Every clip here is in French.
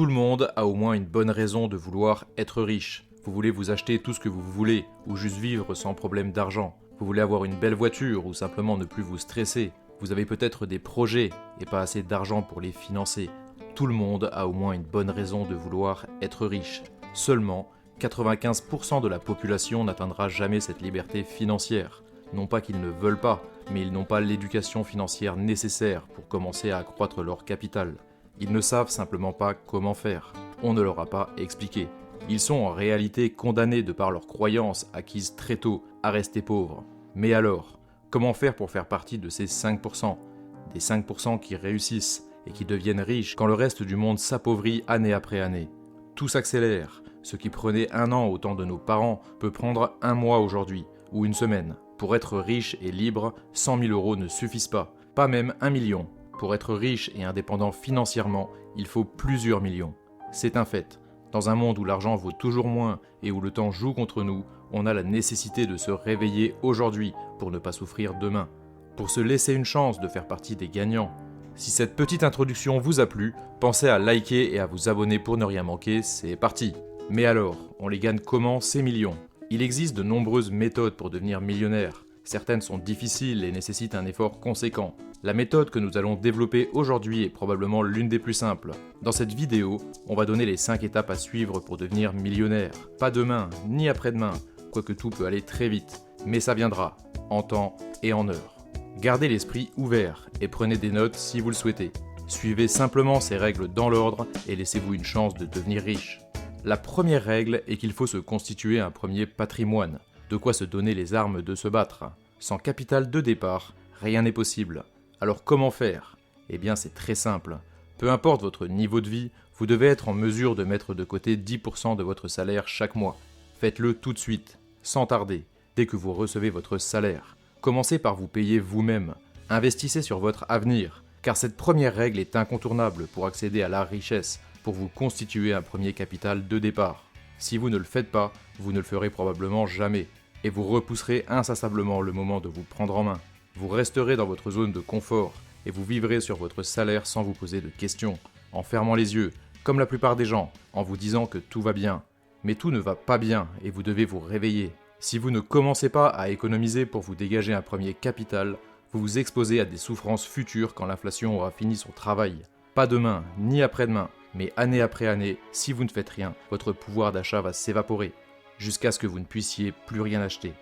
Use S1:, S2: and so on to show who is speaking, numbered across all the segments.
S1: Tout le monde a au moins une bonne raison de vouloir être riche. Vous voulez vous acheter tout ce que vous voulez, ou juste vivre sans problème d'argent. Vous voulez avoir une belle voiture, ou simplement ne plus vous stresser. Vous avez peut-être des projets, et pas assez d'argent pour les financer. Tout le monde a au moins une bonne raison de vouloir être riche. Seulement, 95% de la population n'atteindra jamais cette liberté financière. Non pas qu'ils ne veulent pas, mais ils n'ont pas l'éducation financière nécessaire pour commencer à accroître leur capital. Ils ne savent simplement pas comment faire. On ne leur a pas expliqué. Ils sont en réalité condamnés de par leurs croyances acquises très tôt à rester pauvres. Mais alors, comment faire pour faire partie de ces 5% ? Des 5% qui réussissent et qui deviennent riches quand le reste du monde s'appauvrit année après année. Tout s'accélère. Ce qui prenait 1 an au temps de nos parents peut prendre 1 mois aujourd'hui, ou 1 semaine. Pour être riche et libre, 100 000 € ne suffisent pas même 1 million. Pour être riche et indépendant financièrement, il faut plusieurs millions. C'est un fait. Dans un monde où l'argent vaut toujours moins et où le temps joue contre nous, on a la nécessité de se réveiller aujourd'hui pour ne pas souffrir demain. Pour se laisser une chance de faire partie des gagnants. Si cette petite introduction vous a plu, pensez à liker et à vous abonner pour ne rien manquer, c'est parti. Mais alors, on les gagne comment ces millions ? Il existe de nombreuses méthodes pour devenir millionnaire. Certaines sont difficiles et nécessitent un effort conséquent. La méthode que nous allons développer aujourd'hui est probablement l'une des plus simples. Dans cette vidéo, on va donner les 5 étapes à suivre pour devenir millionnaire. Pas demain, ni après-demain, quoique tout peut aller très vite, mais ça viendra, en temps et en heure. Gardez l'esprit ouvert et prenez des notes si vous le souhaitez. Suivez simplement ces règles dans l'ordre et laissez-vous une chance de devenir riche. La première règle est qu'il faut se constituer un premier patrimoine, de quoi se donner les armes de se battre. Sans capital de départ, rien n'est possible. Alors comment faire ? Eh bien c'est très simple. Peu importe votre niveau de vie, vous devez être en mesure de mettre de côté 10% de votre salaire chaque mois. Faites-le tout de suite, sans tarder, dès que vous recevez votre salaire. Commencez par vous payer vous-même. Investissez sur votre avenir, car cette première règle est incontournable pour accéder à la richesse, pour vous constituer un premier capital de départ. Si vous ne le faites pas, vous ne le ferez probablement jamais, et vous repousserez incessablement le moment de vous prendre en main. Vous resterez dans votre zone de confort et vous vivrez sur votre salaire sans vous poser de questions, en fermant les yeux, comme la plupart des gens, en vous disant que tout va bien. Mais tout ne va pas bien et vous devez vous réveiller. Si vous ne commencez pas à économiser pour vous dégager un premier capital, vous vous exposez à des souffrances futures quand l'inflation aura fini son travail. Pas demain, ni après-demain, mais année après année, si vous ne faites rien, votre pouvoir d'achat va s'évaporer, jusqu'à ce que vous ne puissiez plus rien acheter.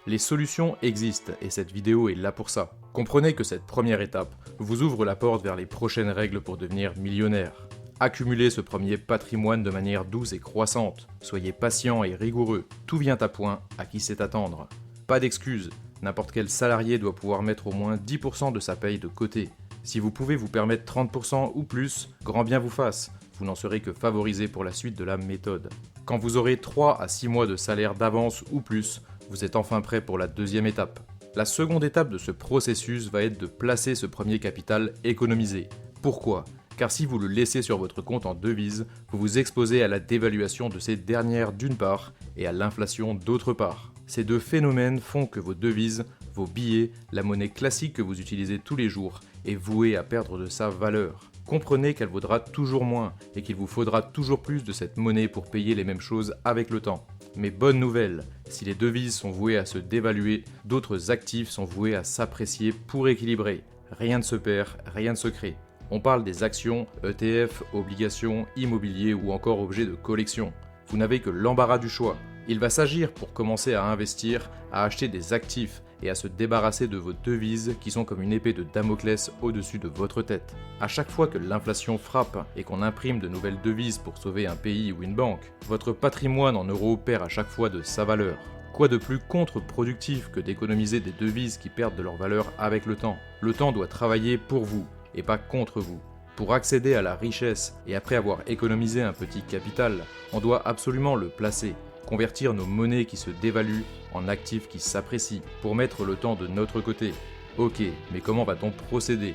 S1: Les solutions existent et cette vidéo est là pour ça. Comprenez que cette première étape vous ouvre la porte vers les prochaines règles pour devenir millionnaire. Accumulez ce premier patrimoine de manière douce et croissante. Soyez patient et rigoureux. Tout vient à point, à qui sait attendre. Pas d'excuses. N'importe quel salarié doit pouvoir mettre au moins 10% de sa paye de côté. Si vous pouvez vous permettre 30% ou plus, grand bien vous fasse. Vous n'en serez que favorisé pour la suite de la méthode. Quand vous aurez 3 à 6 mois de salaire d'avance ou plus, vous êtes enfin prêt pour la deuxième étape. La seconde étape de ce processus va être de placer ce premier capital économisé. Pourquoi ? Car si vous le laissez sur votre compte en devises, vous vous exposez à la dévaluation de ces dernières d'une part et à l'inflation d'autre part. Ces deux phénomènes font que vos devises, vos billets, la monnaie classique que vous utilisez tous les jours est vouée à perdre de sa valeur. Comprenez qu'elle vaudra toujours moins et qu'il vous faudra toujours plus de cette monnaie pour payer les mêmes choses avec le temps. Mais bonne nouvelle, si les devises sont vouées à se dévaluer, d'autres actifs sont voués à s'apprécier pour équilibrer. Rien ne se perd, rien ne se crée. On parle des actions, ETF, obligations, immobilier ou encore objets de collection. Vous n'avez que l'embarras du choix. Il va s'agir pour commencer à investir, à acheter des actifs et à se débarrasser de vos devises qui sont comme une épée de Damoclès au-dessus de votre tête. À chaque fois que l'inflation frappe et qu'on imprime de nouvelles devises pour sauver un pays ou une banque, votre patrimoine en euros perd à chaque fois de sa valeur. Quoi de plus contre-productif que d'économiser des devises qui perdent de leur valeur avec le temps ? Le temps doit travailler pour vous et pas contre vous. Pour accéder à la richesse et après avoir économisé un petit capital, on doit absolument le placer. Convertir nos monnaies qui se dévaluent en actifs qui s'apprécient pour mettre le temps de notre côté. Ok, mais comment va-t-on procéder ?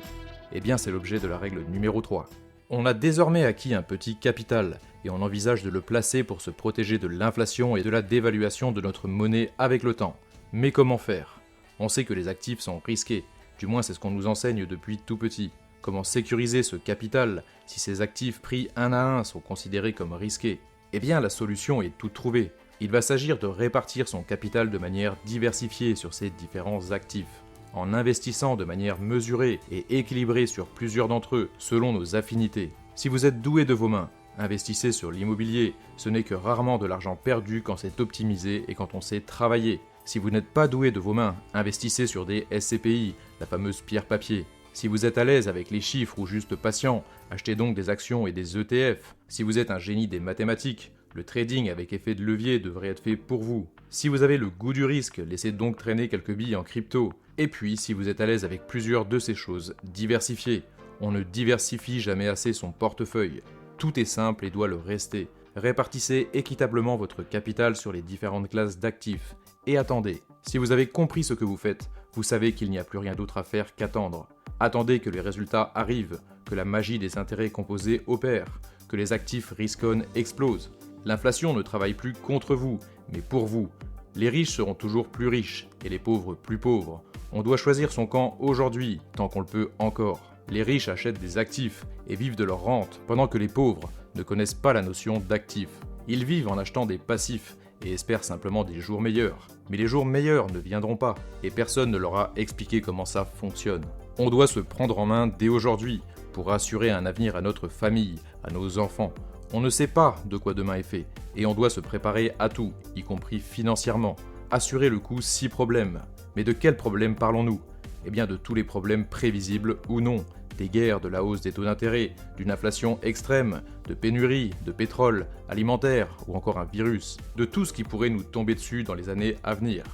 S1: Eh bien c'est l'objet de la règle numéro 3. On a désormais acquis un petit capital et on envisage de le placer pour se protéger de l'inflation et de la dévaluation de notre monnaie avec le temps. Mais comment faire ? On sait que les actifs sont risqués, du moins c'est ce qu'on nous enseigne depuis tout petit. Comment sécuriser ce capital si ces actifs pris un à un sont considérés comme risqués? Eh bien, la solution est toute trouvée. Il va s'agir de répartir son capital de manière diversifiée sur ces différents actifs, en investissant de manière mesurée et équilibrée sur plusieurs d'entre eux, selon nos affinités. Si vous êtes doué de vos mains, investissez sur l'immobilier, ce n'est que rarement de l'argent perdu quand c'est optimisé et quand on sait travailler. Si vous n'êtes pas doué de vos mains, investissez sur des SCPI, la fameuse pierre-papier. Si vous êtes à l'aise avec les chiffres ou juste patient, achetez donc des actions et des ETF. Si vous êtes un génie des mathématiques, le trading avec effet de levier devrait être fait pour vous. Si vous avez le goût du risque, laissez donc traîner quelques billes en crypto. Et puis, si vous êtes à l'aise avec plusieurs de ces choses, diversifiez. On ne diversifie jamais assez son portefeuille. Tout est simple et doit le rester. Répartissez équitablement votre capital sur les différentes classes d'actifs. Et attendez. Si vous avez compris ce que vous faites, vous savez qu'il n'y a plus rien d'autre à faire qu'attendre. Attendez que les résultats arrivent, que la magie des intérêts composés opère, que les actifs risk-on explosent. L'inflation ne travaille plus contre vous, mais pour vous. Les riches seront toujours plus riches et les pauvres plus pauvres. On doit choisir son camp aujourd'hui, tant qu'on le peut encore. Les riches achètent des actifs et vivent de leur rente, pendant que les pauvres ne connaissent pas la notion d'actifs. Ils vivent en achetant des passifs et espèrent simplement des jours meilleurs. Mais les jours meilleurs ne viendront pas, et personne ne leur a expliqué comment ça fonctionne. On doit se prendre en main dès aujourd'hui pour assurer un avenir à notre famille, à nos enfants. On ne sait pas de quoi demain est fait, et on doit se préparer à tout, y compris financièrement. Assurer le coup si problème. Mais de quels problèmes parlons-nous? Eh bien de tous les problèmes prévisibles ou non. Des guerres, de la hausse des taux d'intérêt, d'une inflation extrême, de pénurie, de pétrole, alimentaire ou encore un virus, de tout ce qui pourrait nous tomber dessus dans les années à venir.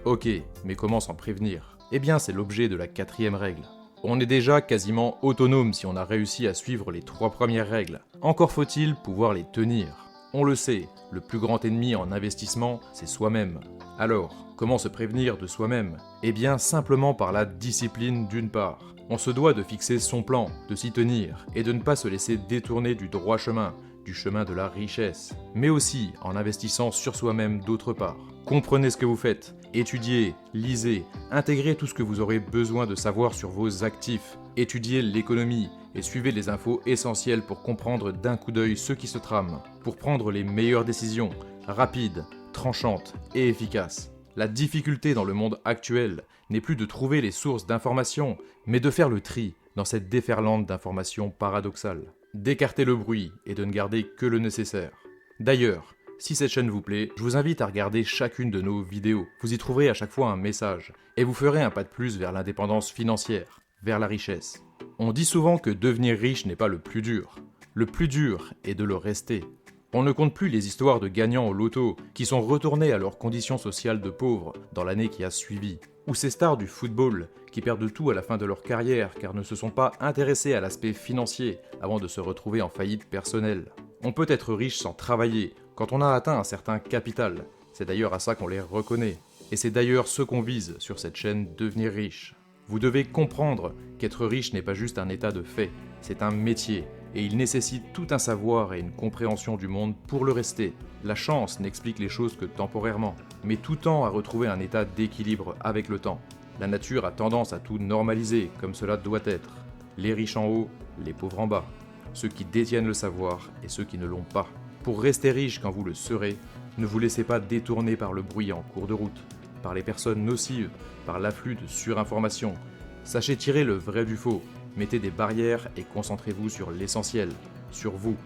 S1: Ok, mais comment s'en prévenir? Eh bien c'est l'objet de la 4e règle. On est déjà quasiment autonome si on a réussi à suivre les 3 premières règles. Encore faut-il pouvoir les tenir. On le sait, le plus grand ennemi en investissement, c'est soi-même. Alors, comment se prévenir de soi-même? Eh bien simplement par la discipline d'une part. On se doit de fixer son plan, de s'y tenir, et de ne pas se laisser détourner du droit chemin, du chemin de la richesse, mais aussi en investissant sur soi-même d'autre part. Comprenez ce que vous faites, étudiez, lisez, intégrez tout ce que vous aurez besoin de savoir sur vos actifs, étudiez l'économie et suivez les infos essentielles pour comprendre d'un coup d'œil ce qui se trame, pour prendre les meilleures décisions, rapides, tranchantes et efficaces. La difficulté dans le monde actuel n'est plus de trouver les sources d'informations, mais de faire le tri dans cette déferlante d'informations paradoxales. D'écarter le bruit et de ne garder que le nécessaire. D'ailleurs, si cette chaîne vous plaît, je vous invite à regarder chacune de nos vidéos. Vous y trouverez à chaque fois un message, et vous ferez un pas de plus vers l'indépendance financière, vers la richesse. On dit souvent que devenir riche n'est pas le plus dur. Le plus dur est de le rester. On ne compte plus les histoires de gagnants au loto qui sont retournés à leurs conditions sociales de pauvres dans l'année qui a suivi. Ou ces stars du football qui perdent tout à la fin de leur carrière car ne se sont pas intéressés à l'aspect financier avant de se retrouver en faillite personnelle. On peut être riche sans travailler quand on a atteint un certain capital. C'est d'ailleurs à ça qu'on les reconnaît. Et c'est d'ailleurs ce qu'on vise sur cette chaîne Devenir riche. Vous devez comprendre qu'être riche n'est pas juste un état de fait, c'est un métier. Et il nécessite tout un savoir et une compréhension du monde pour le rester. La chance n'explique les choses que temporairement, mais tout tend à retrouver un état d'équilibre avec le temps. La nature a tendance à tout normaliser comme cela doit être. Les riches en haut, les pauvres en bas. Ceux qui détiennent le savoir et ceux qui ne l'ont pas. Pour rester riche quand vous le serez, ne vous laissez pas détourner par le bruit en cours de route, par les personnes nocives, par l'afflux de surinformations. Sachez tirer le vrai du faux. Mettez des barrières et concentrez-vous sur l'essentiel, sur vous.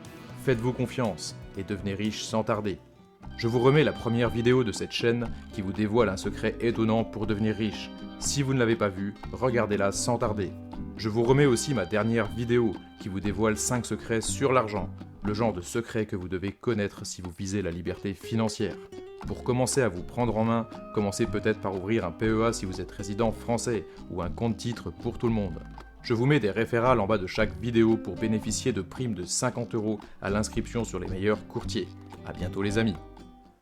S1: Faites-vous confiance et devenez riche sans tarder. Je vous remets la première vidéo de cette chaîne qui vous dévoile un secret étonnant pour devenir riche. Si vous ne l'avez pas vue, regardez-la sans tarder. Je vous remets aussi ma dernière vidéo qui vous dévoile 5 secrets sur l'argent, le genre de secrets que vous devez connaître si vous visez la liberté financière. Pour commencer à vous prendre en main, commencez peut-être par ouvrir un PEA si vous êtes résident français ou un compte titre pour tout le monde. Je vous mets des référals en bas de chaque vidéo pour bénéficier de primes de 50 € à l'inscription sur les meilleurs courtiers. A bientôt les amis.